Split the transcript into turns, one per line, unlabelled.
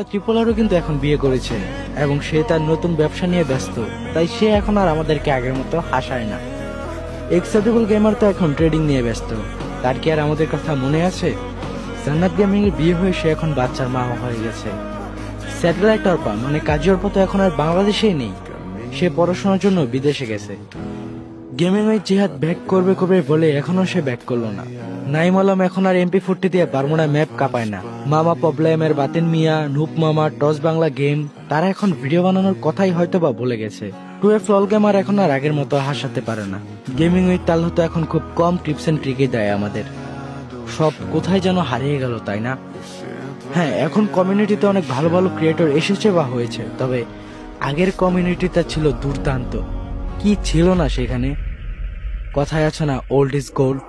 ত্রিপোলারও কিন্তু এখন বিয়ে করেছে এবং সে তার নতুন ব্যবসা নিয়ে ব্যস্ত, তাই সে এখন আর আমাদেরকে আগের মতো হাসায় না। এক্সেডিবল গেমার তো এখন ট্রেডিং নিয়ে ব্যস্ত, তার কি আর আমাদের কথা মনে আছে? জান্নাত গেমিং এর বিয়ে হয়ে সে এখন বাচ্চার মা হয়ে গেছে। স্যাটেলাইট অর্পা মানে কাজী অর্পা তো এখন আর বাংলাদেশেই নেই, সে পড়াশোনার জন্য বিদেশে গেছে। গেমিং এর জিহাদ ব্যাক করবে করবে বলে এখনো সে ব্যাক করলো না। নাইম আলম এখন আর MP40 দিয়ে বারমুডা ম্যাপ কাঁপায় না। মামা প্রবলেমের বাতিন মিয়া, নুপ মামা, টস বাংলা গেম, তারা এখন ভিডিও বানানোর কথাই হয়তো বা ভুলে গেছে। 12 লল গেমার এখন আর আগের মতো হাসাতে পারে না। গেমিং উইথ তাল হতো এখন খুব কম টিপস এন্ড ট্রিকই দেয় আমাদের। সব কোথায় যেন হারিয়ে গেল, তাই না? হ্যাঁ, এখন কমিউনিটিতে অনেক ভালো ভালো ক্রিয়েটর এসেছে বা হয়েছে, তবে আগের কমিউনিটিটা ছিল দুর্দান্ত। কি ছিল না সেখানে? কথায় আছে না, ওল্ড ইজ গোল্ড।